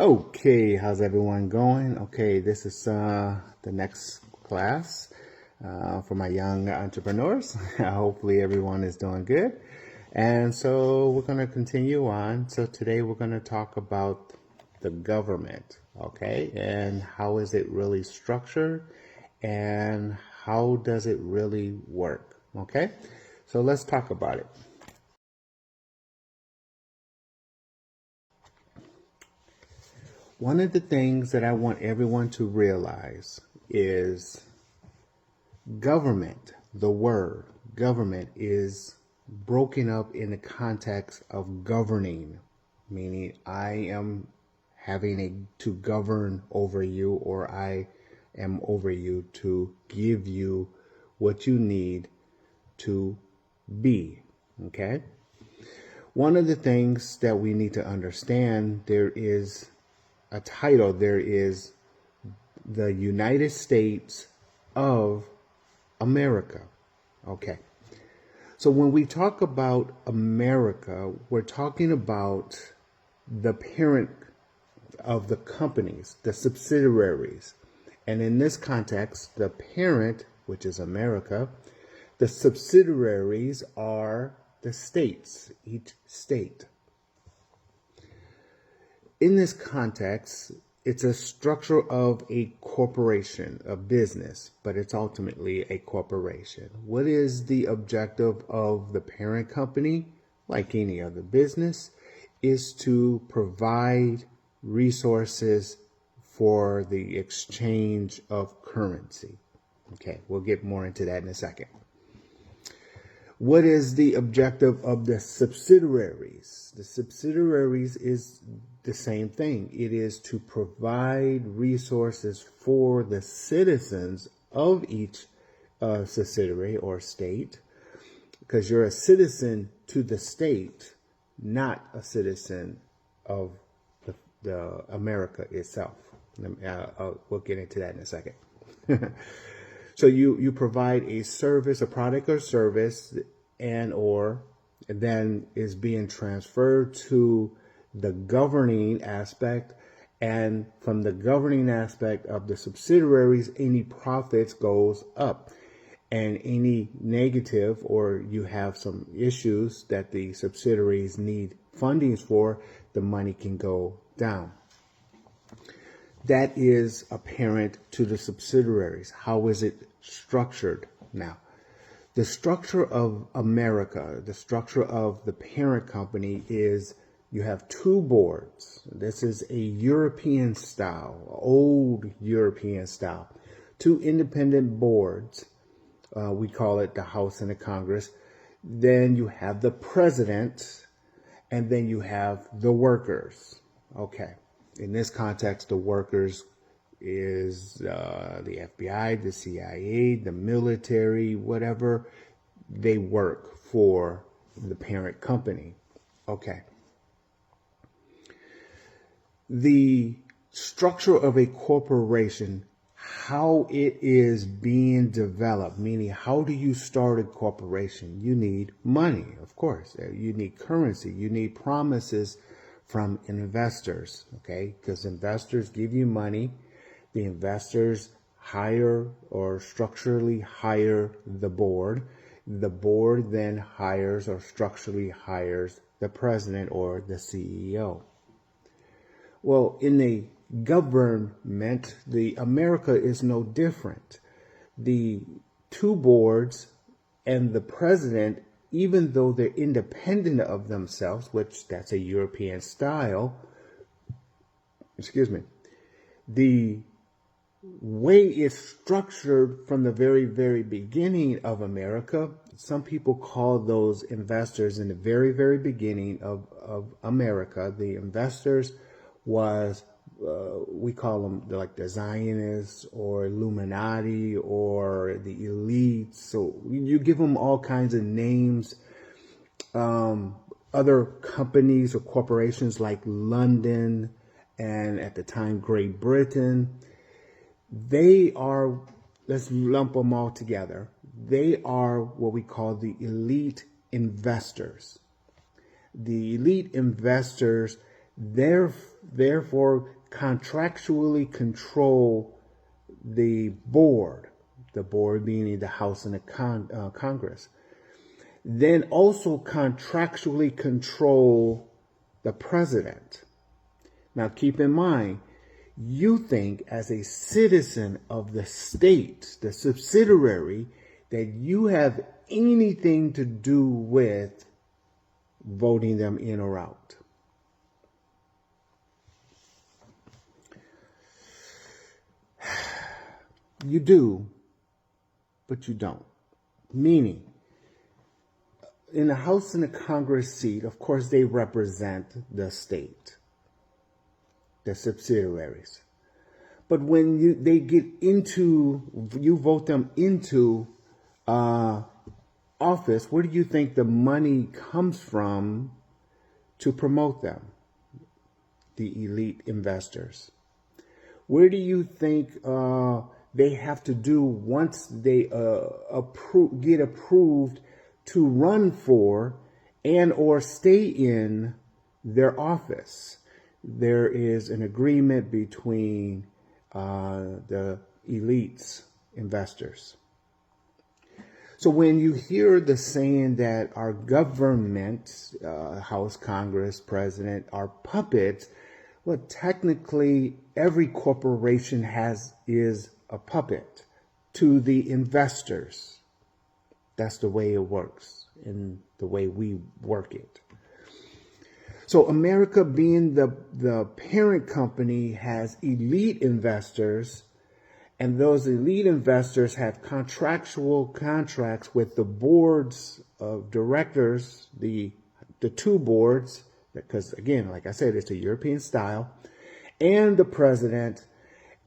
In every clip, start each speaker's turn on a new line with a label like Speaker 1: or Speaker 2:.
Speaker 1: Okay, how's everyone going? Okay, this is the next class for my young entrepreneurs. Hopefully everyone is doing good. And so we're going to continue on. So today we're going to talk about the government, okay? And how is it really structured and how does it really work, okay? So let's talk about it. One of the things that I want everyone to realize is government, the word government, is broken up in the context of governing, meaning I am having to govern over you, or I am over you to give you what you need to be. Okay? One of the things that we need to understand, there is a title, there is the United States of America. Okay. So when we talk about America, we're talking about the parent of the companies, the subsidiaries. And in this context, the parent, which is America, the subsidiaries are the states, each state. In this context, it's a structure of a corporation, a business, but it's ultimately a corporation. What is the objective of the parent company, like any other business, is to provide resources for the exchange of currency. Okay, we'll get more into that in a second. What is the objective of the subsidiaries? The subsidiaries is the same thing. It is to provide resources for the citizens of each subsidiary or state, because you're a citizen to the state, not a citizen of the America itself. We'll get into that in a second. So you provide a service, a product or service, and then is being transferred to the governing aspect, and from the governing aspect of the subsidiaries, any profits goes up, and any negative, or you have some issues that the subsidiaries need fundings for, the money can go down. That is apparent to the subsidiaries. How is it structured now? The structure of America, the structure of the parent company, is you have two boards. This is a European style, old European style. Two independent boards. We call it the House and the Congress. Then you have the president, and then you have the workers. Okay. In this context, the workers is the FBI, the CIA, the military, whatever. They work for the parent company. Okay. The structure of a corporation, how it is being developed, meaning how do you start a corporation? You need money, of course. You need currency. You need promises from investors, okay? Because investors give you money. The investors hire or structurally hire the board. The board then hires or structurally hires the president or the CEO. Well, in the government, the America is no different. The two boards and the president, even though they're independent of themselves, which that's a European style, the way it's structured from the very, very beginning of America, some people call those investors in the very, very beginning of America, the investors was, we call them like the Zionists or Illuminati or the elites. So you give them all kinds of names. Other companies or corporations like London and at the time Great Britain, they are, let's lump them all together. They are what we call the elite investors. The elite investors, their therefore contractually control the board being the House and the Congress, then also contractually control the president. Now keep in mind, you think as a citizen of the state, the subsidiary, that you have anything to do with voting them in or out. You do, but you don't. Meaning, in the House and the Congress seat, of course, they represent the state, the subsidiaries. But when you vote them into office, where do you think the money comes from to promote them? The elite investors. Where do you think they have to do once they get approved to run for and or stay in their office? There is an agreement between the elites, investors. So when you hear the saying that our government, House, Congress, President, are puppets, well, technically every corporation is a puppet to the investors. That's the way it works and the way we work it. So America, being the parent company, has elite investors, and those elite investors have contractual contracts with the boards of directors, the two boards, because again, like I said, it's a European style, and the president,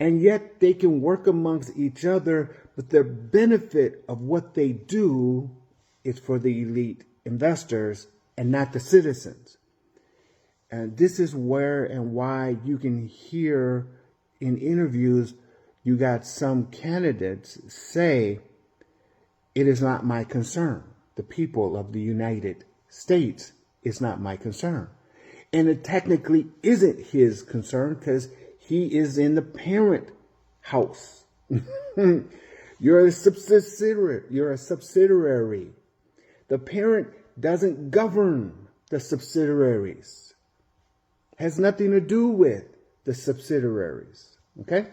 Speaker 1: and yet they can work amongst each other, but the benefit of what they do is for the elite investors and not the citizens. And this is where and why you can hear in interviews, you got some candidates say, it is not my concern. The people of the United States is not my concern. And it technically isn't his concern because he is in the parent house. You're a subsidiary. The parent doesn't govern the subsidiaries. Has nothing to do with the subsidiaries. Okay?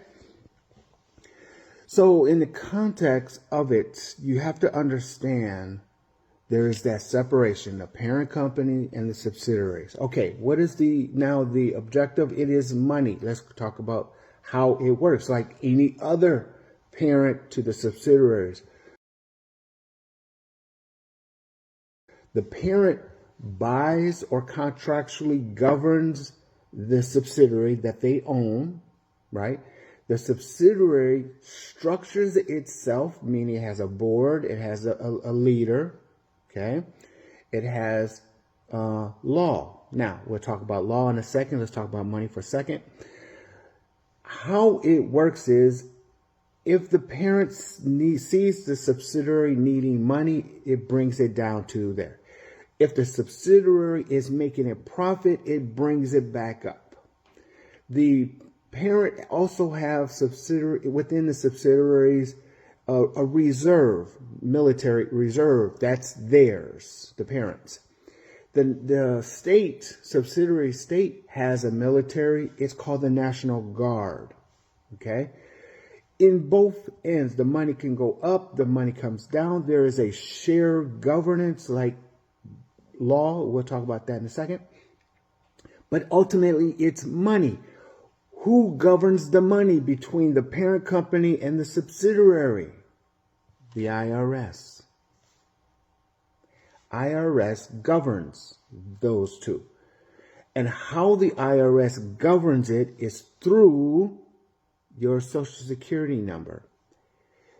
Speaker 1: So in the context of it, you have to understand there is that separation, the parent company and the subsidiaries. Okay, what is the objective? It is money. Let's talk about how it works, like any other parent to the subsidiaries. The parent buys or contractually governs the subsidiary that they own, right? The subsidiary structures itself, meaning it has a board, it has a leader, okay? It has law. Now, we'll talk about law in a second. Let's talk about money for a second. How it works is, if the parent sees the subsidiary needing money, it brings it down to there. If the subsidiary is making a profit, it brings it back up. The parent also have within the subsidiaries a reserve, military reserve, that's theirs, the parents. The subsidiary state has a military, it's called the National Guard. Okay? In both ends, the money can go up, the money comes down. There is a shared governance like law. We'll talk about that in a second. But ultimately, it's money. Who governs the money between the parent company and the subsidiary? The IRS. IRS governs those two. And how the IRS governs it is through your Social Security number.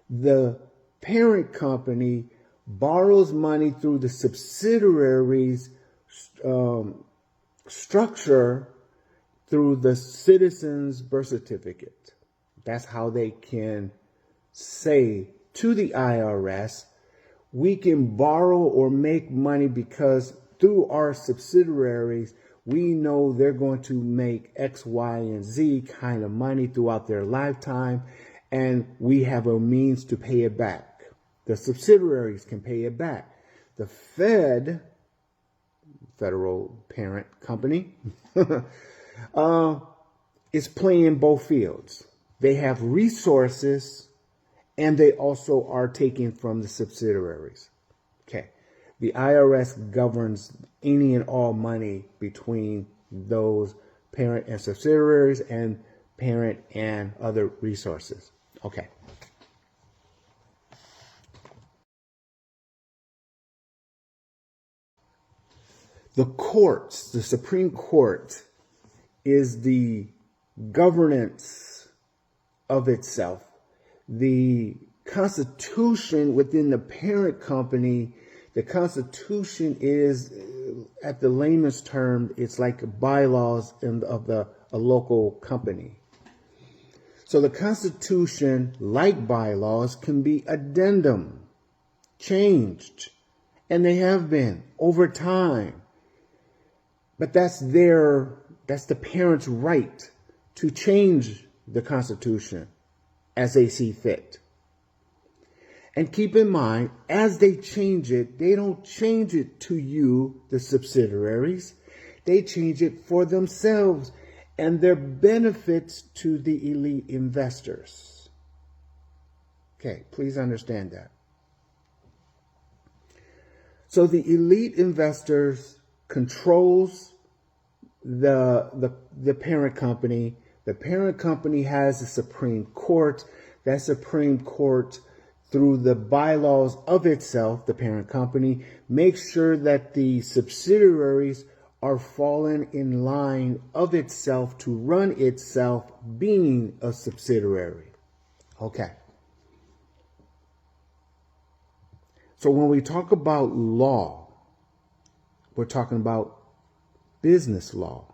Speaker 1: The parent company borrows money through the subsidiaries structure through the citizen's birth certificate. That's how they can say to the IRS, we can borrow or make money because through our subsidiaries, We know they're going to make X, Y, and Z kind of money throughout their lifetime, and we have a means to pay it back. The subsidiaries can pay it back. The federal parent company, is playing both fields. They have resources, and they also are taking from the subsidiaries. Okay. The IRS governs any and all money between those parent and subsidiaries and parent and other resources. Okay. The courts, the Supreme Court, is the governance of itself. The Constitution within the parent company, the Constitution is, at the layman's term, it's like bylaws of a local company. So the Constitution, like bylaws, can be addendum, changed, and they have been over time. But that's the parents' right to change the Constitution as they see fit. And keep in mind, as they change it, they don't change it to you, the subsidiaries. They change it for themselves and their benefits to the elite investors. Okay, please understand that. So the elite investors controls the parent company. The parent company has a Supreme Court. That Supreme Court, through the bylaws of itself, the parent company, makes sure that the subsidiaries are falling in line of itself to run itself, being a subsidiary. Okay. So when we talk about law, we're talking about business law,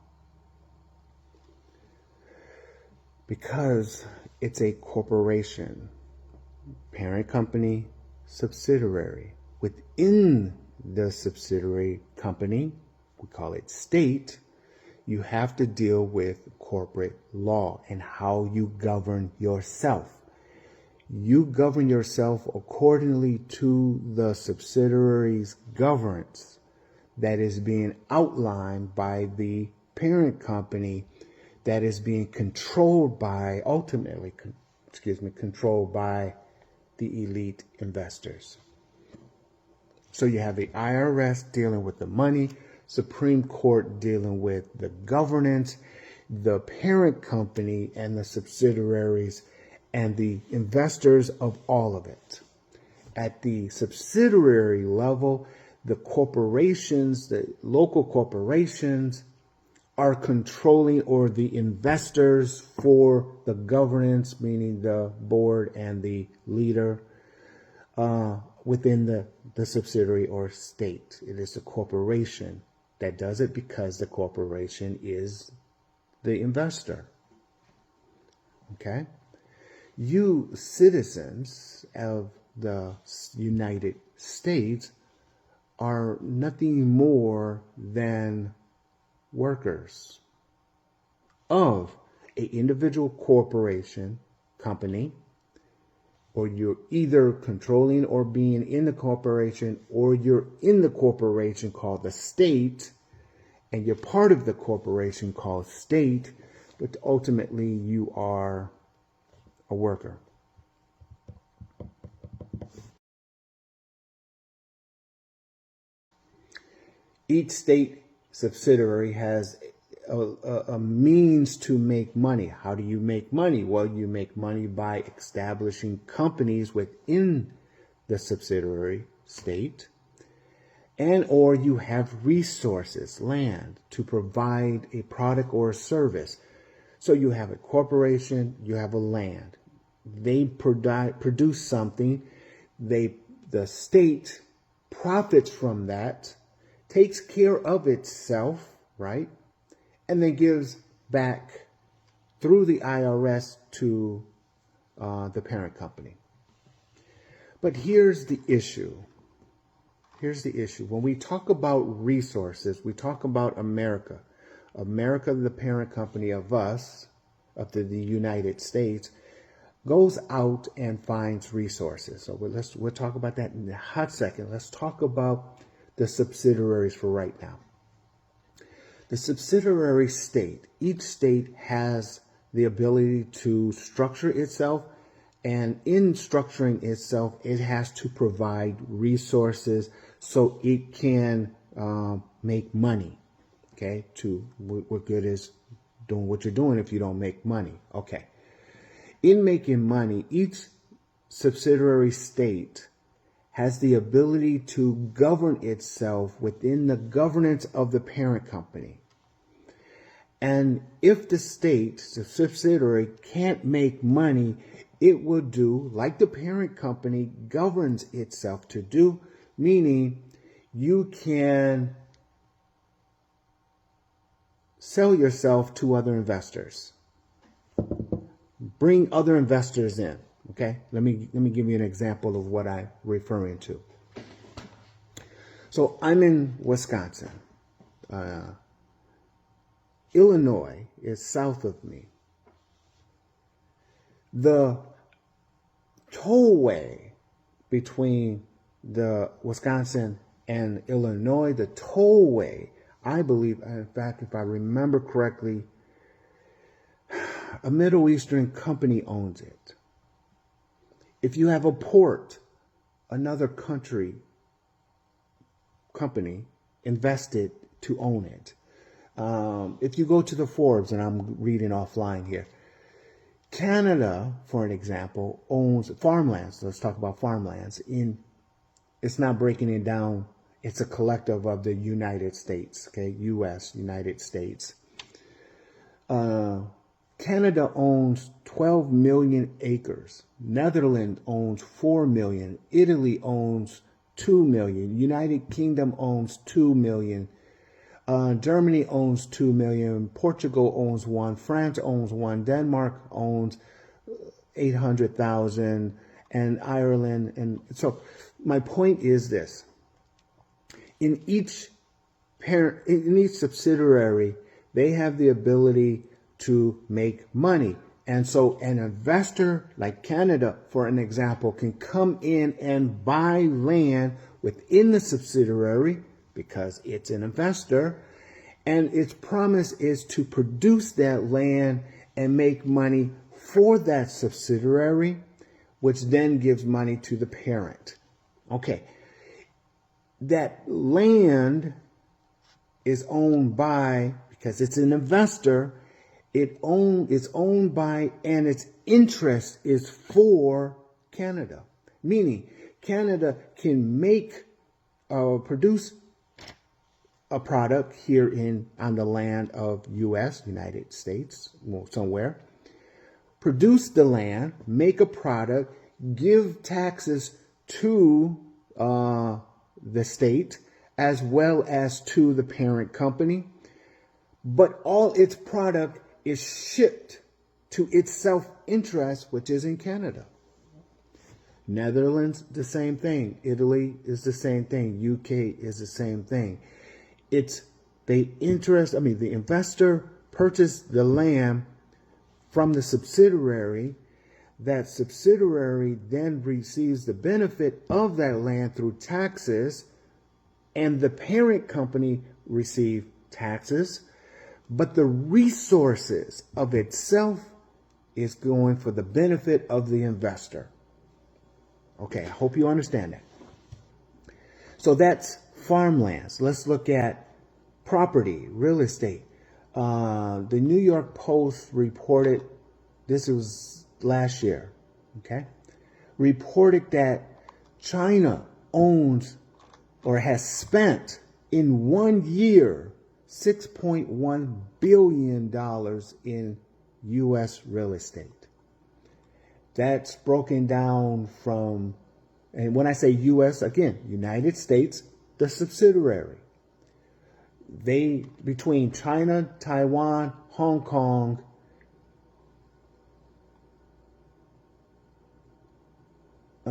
Speaker 1: because it's a corporation, parent company, subsidiary. Within the subsidiary company, we call it state, you have to deal with corporate law and how you govern yourself. You govern yourself accordingly to the subsidiary's governance that is being outlined by the parent company, that is being controlled by, controlled by the elite investors. So you have the IRS dealing with the money, Supreme Court dealing with the governance, the parent company and the subsidiaries and the investors of all of it. At the subsidiary level, the corporations, the local corporations, are controlling, or the investors for the governance, meaning the board and the leader within the subsidiary or state. It is the corporation that does it because the corporation is the investor. Okay? You citizens of the United States are nothing more than workers of an individual corporation, company, or you're either controlling or being in the corporation, or you're in the corporation called the state, and you're part of the corporation called state, but ultimately you are a worker. Each state subsidiary has a means to make money. How do you make money? Well, you make money by establishing companies within the subsidiary state, and or you have resources, land, to provide a product or a service. So you have a corporation, you have a land. They produce something. The state profits from that, takes care of itself, right? And then gives back through the IRS to the parent company. But here's the issue. Here's the issue. When we talk about resources, we talk about America. America, the parent company of us, of the United States, goes out and finds resources. So we'll talk about that in a hot second. Let's talk about the subsidiaries for right now. The subsidiary state, each state has the ability to structure itself, and in structuring itself, it has to provide resources so it can make money. Okay, what good is doing what you're doing if you don't make money? Okay. In making money, each subsidiary state has the ability to govern itself within the governance of the parent company. And if the state, the subsidiary, can't make money, it will do like the parent company governs itself to do, meaning you can sell yourself to other investors. Bring other investors in. Okay, let me give you an example of what I'm referring to. So I'm in Wisconsin. Illinois is south of me. The tollway between the Wisconsin and Illinois, the tollway, I believe, in fact, if I remember correctly, a Middle Eastern company owns it. If you have a port, another company invested to own it. If you go to the Forbes, and I'm reading offline here, Canada, for an example, owns farmlands. Let's talk about farmlands. It's not breaking it down. It's a collective of the United States, okay? U.S., United States. Canada owns 12 million acres. Netherlands owns 4 million. Italy owns 2 million. United Kingdom owns 2 million. Germany owns 2 million. Portugal owns 1. France owns 1. Denmark owns 800,000. And Ireland. And so my point is this. In each subsidiary, they have the ability to make money. And so an investor like Canada, for an example, can come in and buy land within the subsidiary because it's an investor. And its promise is to produce that land and make money for that subsidiary, which then gives money to the parent. Okay. That land is owned by, because it's an investor, it's owned by, and its interest is for Canada. Meaning, Canada can produce a product here on the land of U.S., United States, somewhere. Produce the land, make a product, give taxes to the state as well as to the parent company. But all its product is shipped to its self-interest, which is in Canada. Netherlands, the same thing. Italy is the same thing. UK is the same thing. The investor purchased the land from the subsidiary. That subsidiary then receives the benefit of that land through taxes, and the parent company receives taxes. But the resources of itself is going for the benefit of the investor. Okay, I hope you understand that. So that's farmlands. Let's look at property, real estate. The New York Post reported, this was last year, okay, reported that China owns or has spent in 1 year $6.1 billion in U.S. real estate. That's broken down from, and when I say U.S., again, United States, the subsidiary. Between China, Taiwan, Hong Kong, uh,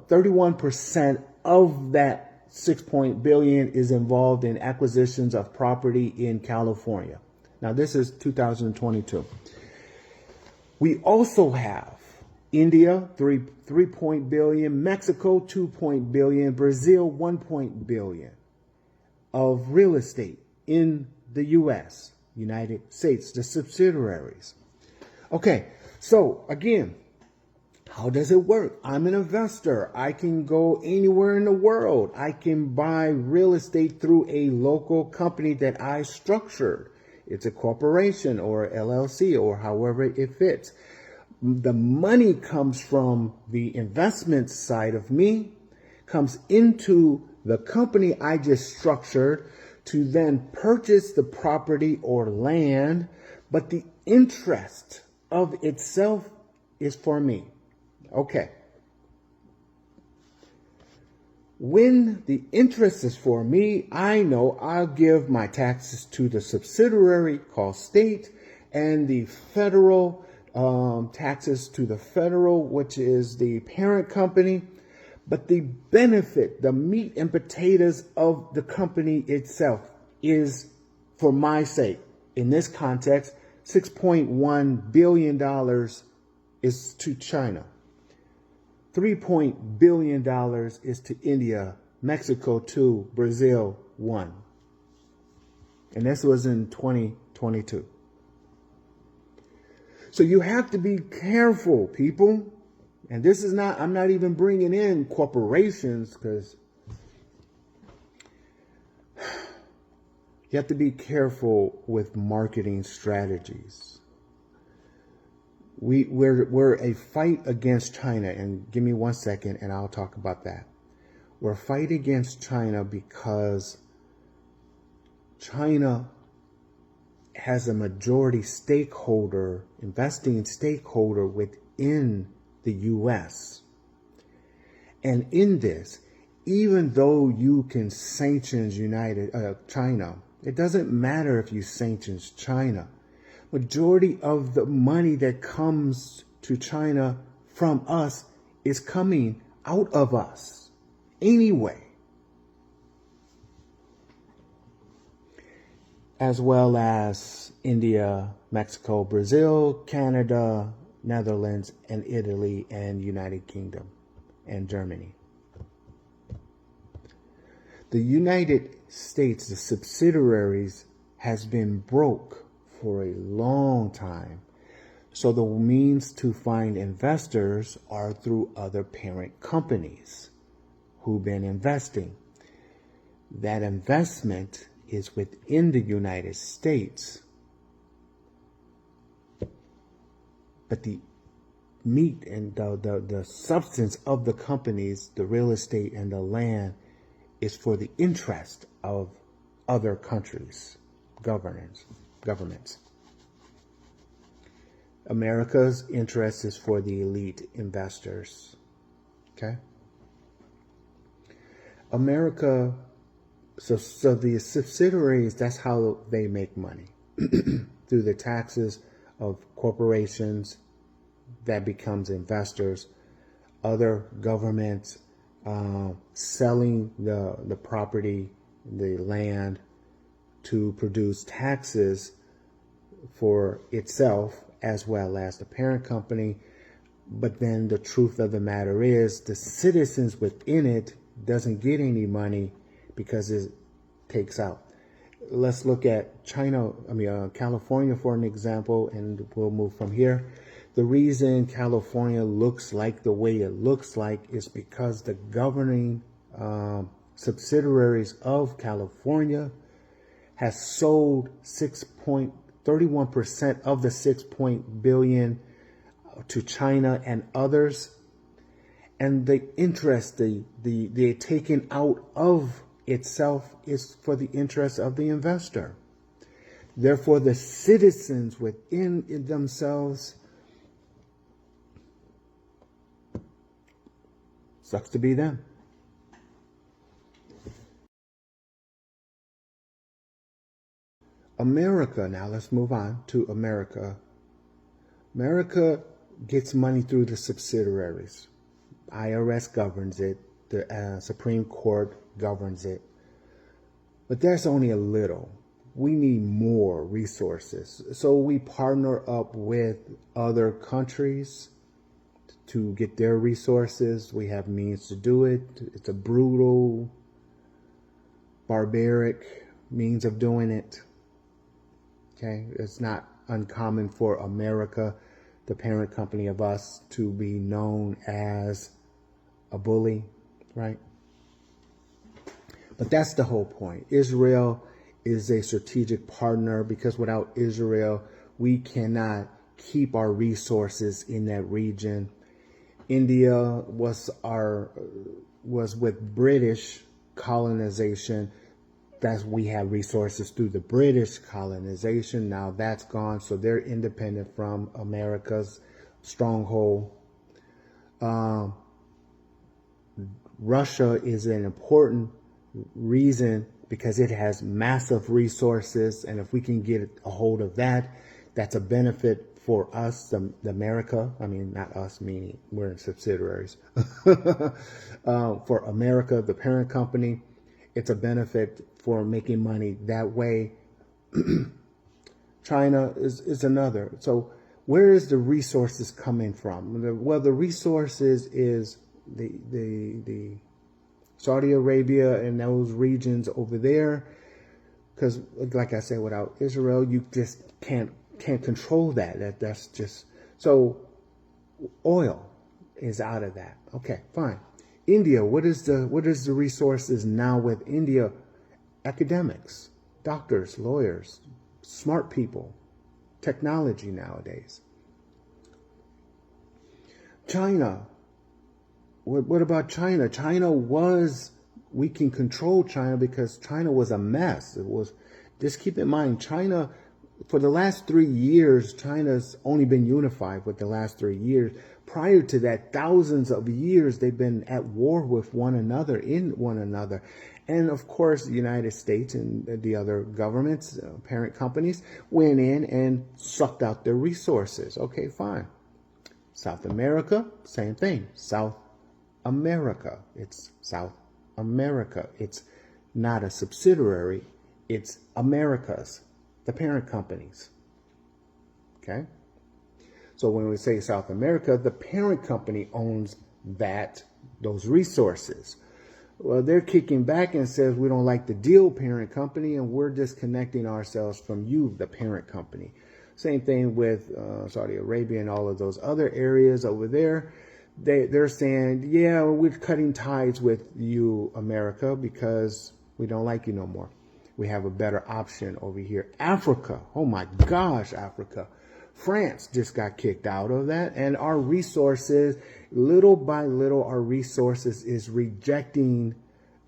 Speaker 1: 31% of that billion is involved in acquisitions of property in California. Now this is 2022. We also have India, 3 billion, Mexico, 2 billion, Brazil, 1 billion of real estate in the U.S., United States, the subsidiaries. Okay, so again, how does it work? I'm an investor. I can go anywhere in the world. I can buy real estate through a local company that I structured. It's a corporation or LLC or however it fits. The money comes from the investment side of me, comes into the company I just structured to then purchase the property or land, but the interest of itself is for me. Okay. When the interest is for me, I know I'll give my taxes to the subsidiary called state and the federal taxes to the federal, which is the parent company. But the benefit, the meat and potatoes of the company itself is for my sake. In this context, $6.1 billion is to China. $3 billion is to India, Mexico 2, Brazil 1. And this was in 2022. So you have to be careful, people. And this is not, I'm not even bringing in corporations because you have to be careful with marketing strategies. We're a fight against China, and give me 1 second and I'll talk about that. We're a fight against China because China has a majority stakeholder, investing stakeholder within the U.S. And in this, even though you can sanction China, it doesn't matter if you sanctions China. Majority of the money that comes to China from us is coming out of us anyway. As well as India, Mexico, Brazil, Canada, Netherlands, and Italy, and United Kingdom, and Germany. The United States, the subsidiaries, has been broke for a long time. So the means to find investors are through other parent companies who've been investing. That investment is within the United States. But the meat and the substance of the companies, the real estate and the land, is for the interest of other countries, governments. America's interest is for the elite investors. Okay? America, so the subsidiaries, that's how they make money. Through the taxes of corporations that becomes investors, other governments selling the property, the land, to produce taxes for itself as well as the parent company. But then the truth of the matter is the citizens within it doesn't get any money because it takes out. Let's look at California for an example, and we'll move from here. The reason California looks like the way it looks like is because the governing subsidiaries of California has sold 6.31% of the 6 billion to China and others, and the interest they taken out of itself is for the interest of the investor. Therefore, the citizens within themselves, sucks to be them. America, now let's move on to America. America gets money through the subsidiaries. IRS governs it. The Supreme Court governs it. But that's only a little. We need more resources. So we partner up with other countries to get their resources. We have means to do it. It's a brutal, barbaric means of doing it. Okay, it's not uncommon for America, the parent company of us, to be known as a bully, right? But that's the whole point. Israel is a strategic partner because without Israel, we cannot keep our resources in that region. India was with British colonization. That's we have resources through the British colonization. Now that's gone, so they're independent from America's stronghold. Russia is an important reason because it has massive resources, and if we can get a hold of that, that's a benefit for us, the America. I mean, not us, meaning we're in subsidiaries. For America, the parent company, it's a benefit for making money that way. China is another. So where is the resources coming from? Well, the resources is the Saudi Arabia and those regions over there, because like I said, without Israel, you just can't control that. That's just so. Oil is out of that. Okay, fine. India, what is the resources now with India? Academics, doctors, lawyers, smart people, technology nowadays. China. What about China? We can control China because China was a mess. Just keep in mind, China, for the last 3 years, China's only been unified with the last 3 years. Prior to that, thousands of years, they've been at war with one another, And of course, the United States and the other governments, parent companies, went in and sucked out their resources. Okay, fine. South America, same thing. South America. It's South America. It's not a subsidiary. It's America's, the parent companies. Okay? So when we say South America, the parent company owns those resources. Well, they're kicking back and says, we don't like the deal, parent company, and we're disconnecting ourselves from you, the parent company. Same thing with Saudi Arabia and all of those other areas over there. They're saying, yeah, we're cutting ties with you, America, because we don't like you no more. We have a better option over here. Africa. Oh my gosh, Africa. France just got kicked out of that. And our resources, little by little, our resources is rejecting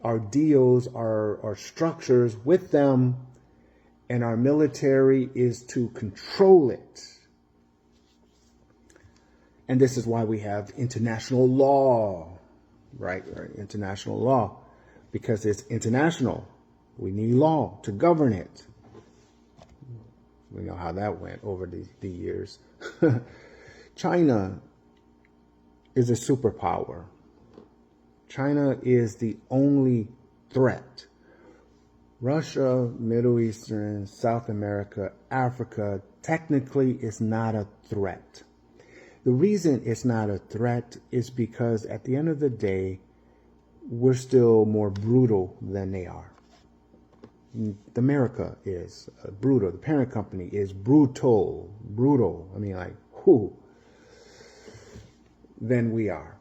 Speaker 1: our deals, our structures with them. And our military is to control it. And this is why we have international law, right? International law, because it's international. We need law to govern it. We know how that went over the years. China is a superpower. China is the only threat. Russia, Middle Eastern, South America, Africa, technically is not a threat. The reason it's not a threat is because at the end of the day, we're still more brutal than they are. America is brutal. The parent company is brutal. I mean, like, who? Than we are.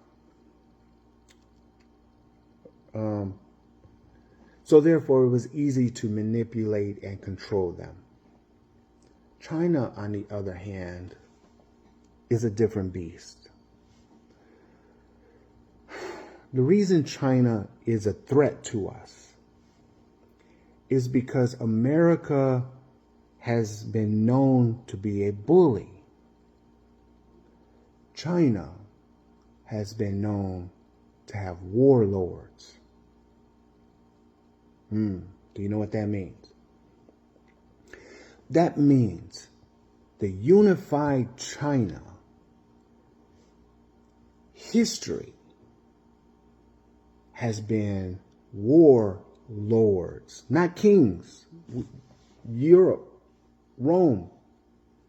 Speaker 1: So therefore, it was easy to manipulate and control them. China, on the other hand, is a different beast. The reason China is a threat to us is because America has been known to be a bully. China has been known to have warlords. Do you know what that means? That means the unified China history has been warlords, not kings. Europe, Rome,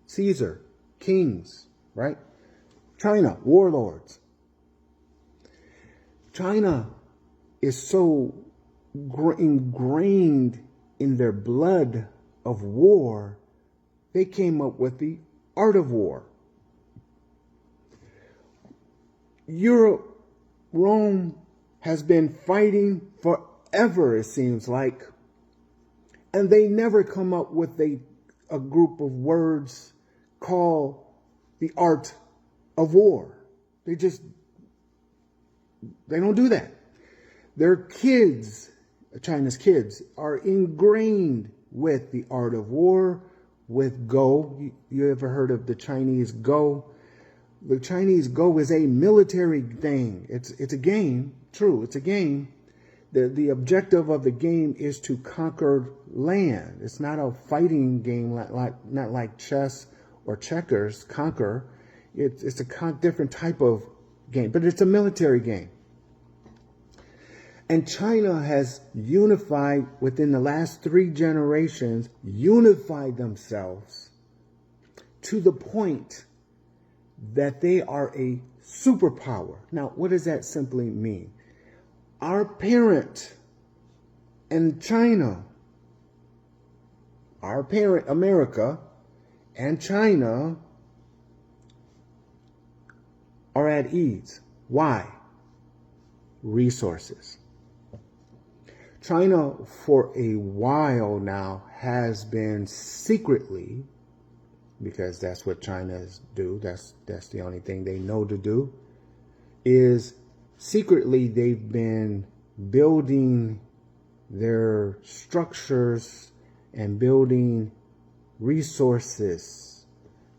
Speaker 1: Caesar, kings, right? China, warlords. China is so ingrained in their blood of war, they came up with the art of war. Europe, Rome has been fighting forever, it seems like. And they never come up with a group of words called the art of war. They don't do that. Their kids, China's kids, are ingrained with the art of war, with Go. You ever heard of the Chinese Go? The Chinese Go is a military thing. It's a game. True, it's a game. The objective of the game is to conquer land. It's not a fighting game not like chess or checkers, conquer. It's a different type of game, but it's a military game. And China has unified within the last 3 generations, unified themselves to the point that they are a superpower. Now, what does that simply mean? Our parent and China, our parent America and China are at ease. Why? Resources. China, for a while now, has been secretly, because that's what China's do, that's the only thing they know to do, is secretly they've been building their structures and building resources.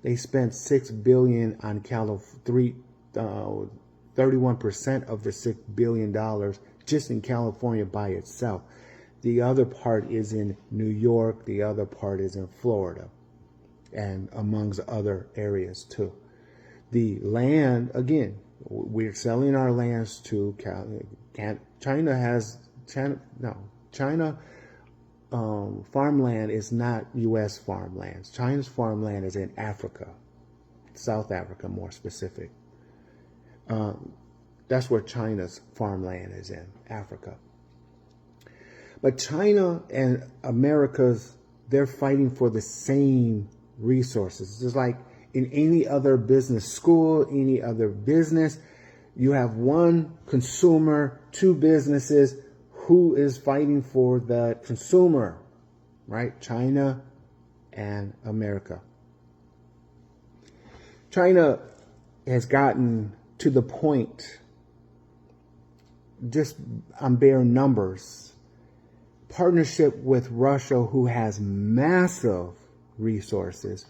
Speaker 1: They spent $6 billion on 31% of the $6 billion just in California by itself. The other part is in New York. The other part is in Florida, and amongst other areas too. The land, again, we're selling our lands to China farmland is not U.S. farmlands. China's farmland is in Africa, South Africa more specific. That's where China's farmland is in, Africa. But China and America's, they're fighting for the same resources. Just like in any other business school, any other business, you have one consumer, 2 businesses. Who is fighting for the consumer, right? China and America. China has gotten to the point, just on bare numbers, partnership with Russia, who has massive resources,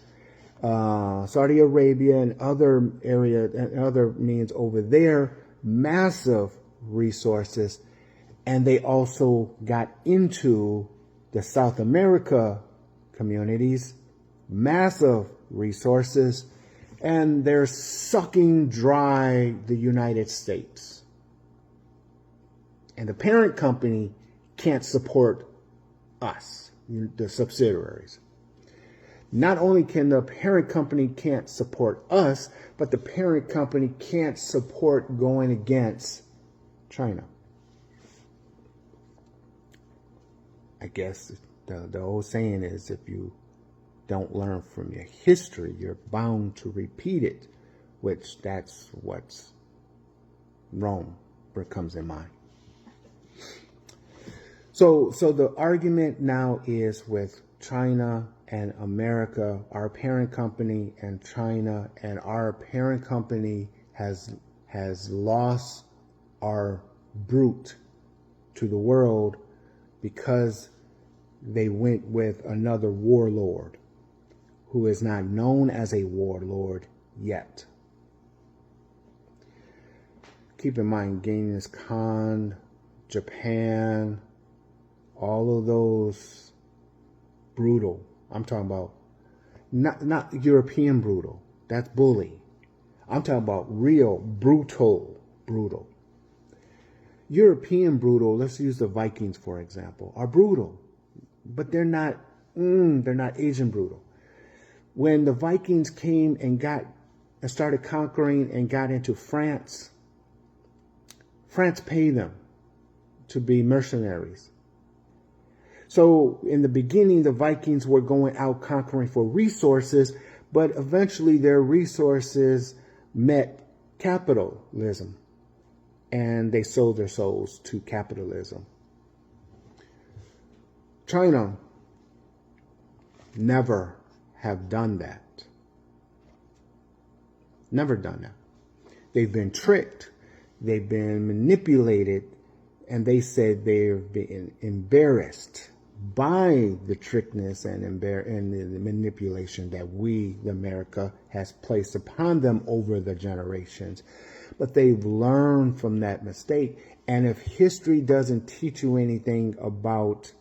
Speaker 1: Saudi Arabia and other area and other means over there, massive resources. And they also got into the South America communities, massive resources, and they're sucking dry the United States. And the parent company can't support us, the subsidiaries. Not only can the parent company can't support us, but the parent company can't support going against China. I guess the old saying is, if you don't learn from your history, you're bound to repeat it, which that's what's Rome comes in mind. So the argument now is with China and America, our parent company, and China, and our parent company has lost our brute to the world because they went with another warlord who is not known as a warlord yet. Keep in mind, Genghis Khan, Japan, all of those brutal. I'm talking about not European brutal. That's bully. I'm talking about real brutal. European brutal, let's use the Vikings for example, are brutal, but they're not Asian brutal. When the Vikings came and started conquering and got into France, France paid them to be mercenaries. So in the beginning, the Vikings were going out conquering for resources, but eventually their resources met capitalism, and they sold their souls to capitalism. China never have done that. Never done that. They've been tricked. They've been manipulated, and they said they've been embarrassed by the trickness and the manipulation that we, America, has placed upon them over the generations. But they've learned from that mistake. And if history doesn't teach you anything about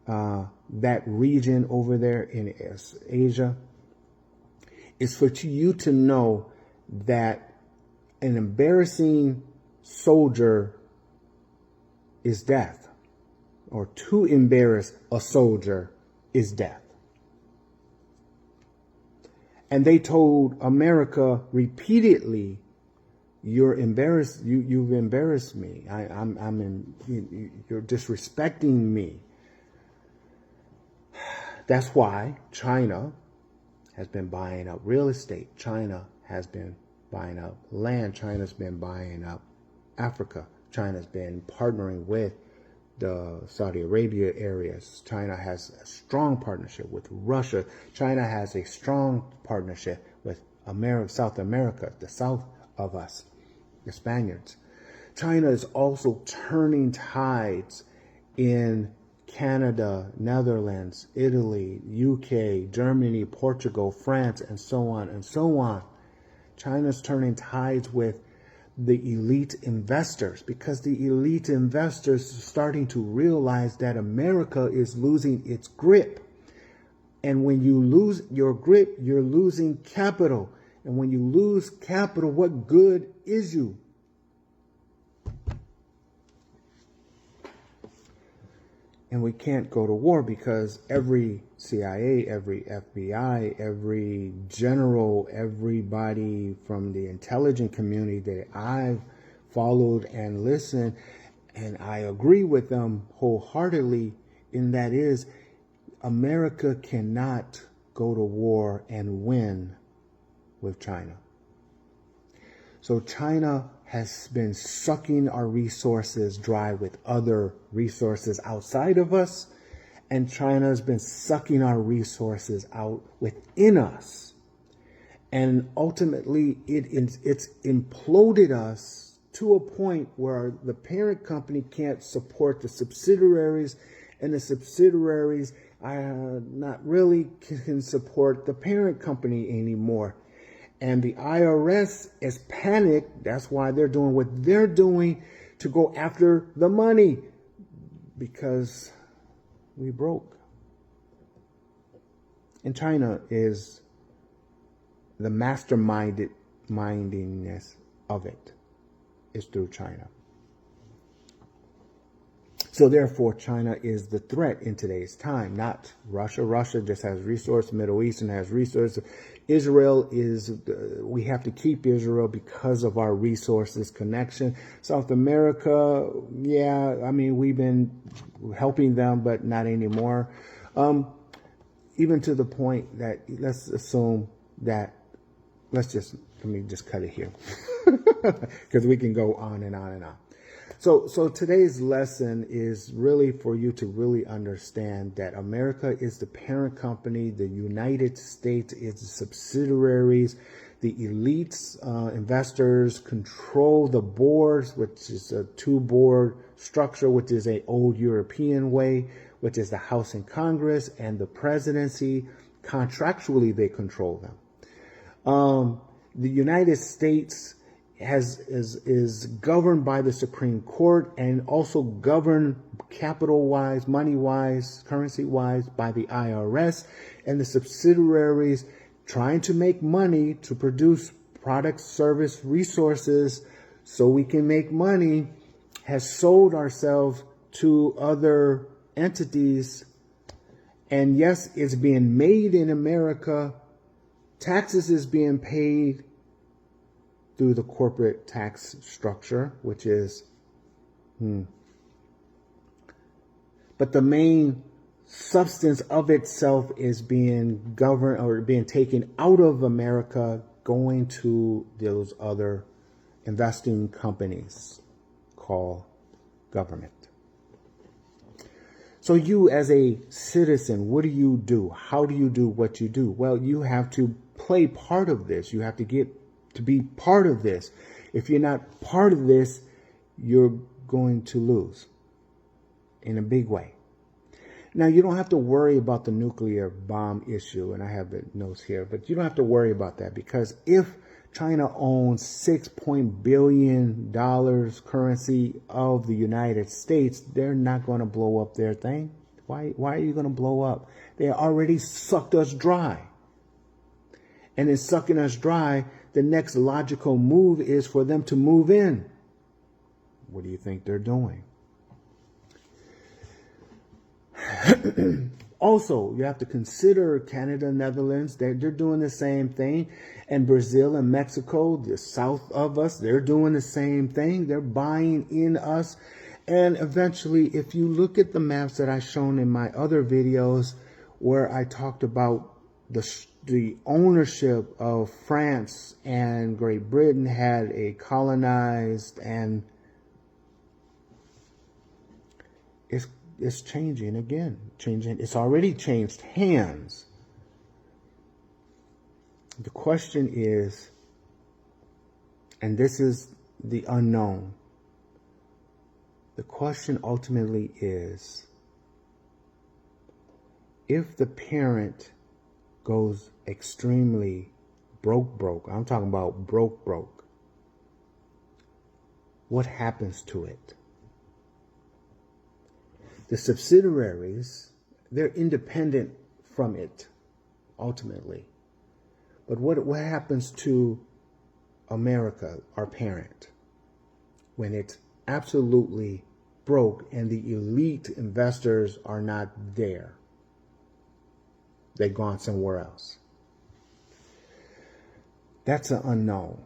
Speaker 1: that region over there in Asia, it's for you to know that an embarrassing soldier is death, or to embarrass a soldier is death. And they told America repeatedly, "You're embarrassed. You've embarrassed me. You're disrespecting me." That's why China has been buying up real estate. China has been buying up land. China's been buying up Africa. China's been partnering with the Saudi Arabia areas. China has a strong partnership with Russia. China has a strong partnership with South America, the south of us, the Spaniards. China is also turning tides in Canada, Netherlands, Italy, UK, Germany, Portugal, France, and so on and so on. China's turning tides with the elite investors, because the elite investors are starting to realize that America is losing its grip. And when you lose your grip, you're losing capital. And when you lose capital, what good is you? And we can't go to war because every CIA, every FBI, every general, everybody from the intelligence community that I've followed and listened, and I agree with them wholeheartedly, in that is, America cannot go to war and win with China. So China has been sucking our resources dry with other resources outside of us, and China has been sucking our resources out within us. And ultimately, it's imploded us to a point where the parent company can't support the subsidiaries, and the subsidiaries are not really can support the parent company anymore. And the IRS is panicked. That's why they're doing what they're doing, to go after the money, because we broke. And China is the mindiness of it is through China. So therefore, China is the threat in today's time, not Russia. Russia just has resources. Middle Eastern has resources. Israel is, we have to keep Israel because of our resources connection. South America, yeah, I mean, we've been helping them, but not anymore. Even to the point that, let's assume that, let me just cut it here, because we can go on and on and on. So today's lesson is really for you to really understand that America is the parent company, the United States is the subsidiaries, the elites, investors control the boards, which is a two-board structure, which is an old European way, which is the House and Congress, and the presidency. Contractually, they control them. The United States is governed by the Supreme Court, and also governed capital-wise, money-wise, currency-wise by the IRS, and the subsidiaries trying to make money to produce products, service, resources, so we can make money. has sold ourselves to other entities. And yes, it's being made in America. Taxes is being paid through the corporate tax structure, which is, but the main substance of itself is being governed or being taken out of America, going to those other investing companies called government. So you as a citizen, what do you do? How do you do what you do? Well, you have to play part of this. You have to get to be part of this. If you're not part of this, you're going to lose in a big way. Now, you don't have to worry about the nuclear bomb issue, and I have the notes here, but you don't have to worry about that, because if China owns $6 billion currency of the United States, they're not going to blow up their thing. Why are you going to blow up? They already sucked us dry. And in sucking us dry, the next logical move is for them to move in. What do you think they're doing? Also, you have to consider Canada, Netherlands. They're doing the same thing. And Brazil and Mexico, the south of us, they're doing the same thing. They're buying in us. And eventually, if you look at the maps that I've shown in my other videos, where I talked about the ownership of France and Great Britain had a colonized, and it's changing again. It's already changed hands. The question is, and this is the unknown, the question ultimately is, if the parent goes extremely broke, I'm talking about broke, what happens to it? The subsidiaries, they're independent from it, ultimately. But what happens to America, our parent, when it's absolutely broke and the elite investors are not there? They've gone somewhere else. That's an unknown.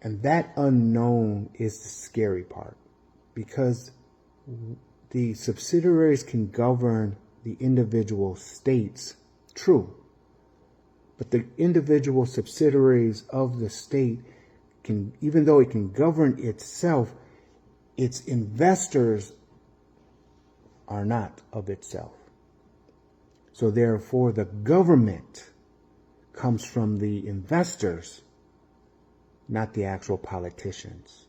Speaker 1: And that unknown is the scary part, because the subsidiaries can govern the individual states, true. But the individual subsidiaries of the state can, even though it can govern itself, its investors are not of itself. So therefore, the government comes from the investors, not the actual politicians.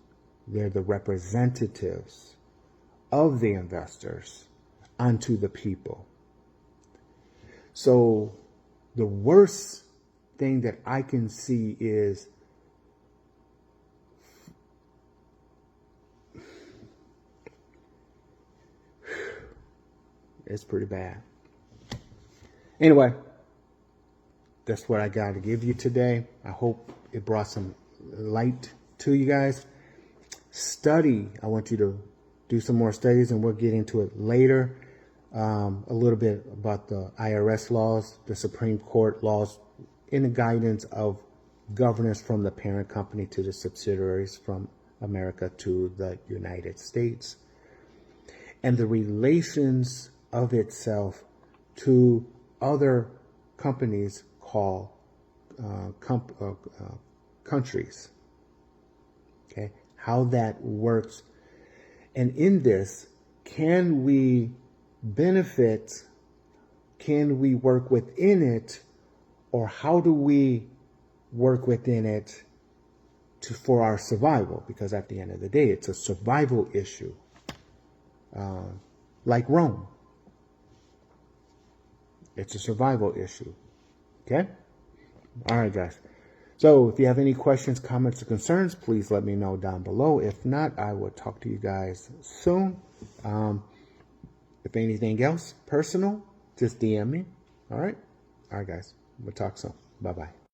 Speaker 1: They're the representatives of the investors unto the people. So the worst thing that I can see is it's pretty bad. Anyway, that's what I got to give you today. I hope it brought some light to you guys. Study. I want you to do some more studies, and we'll get into it later. A little bit about the IRS laws, the Supreme Court laws, in the guidance of governance from the parent company to the subsidiaries from America to the United States, and the relations of itself to other companies called countries. Okay, how that works. And in this, can we benefit? Can we work within it? Or how do we work within it for our survival? Because at the end of the day, it's a survival issue. Like Rome. It's a survival issue. Okay? All right, guys. So if you have any questions, comments, or concerns, please let me know down below. If not, I will talk to you guys soon. If anything else personal, just DM me. All right? All right, guys. We'll talk soon. Bye-bye.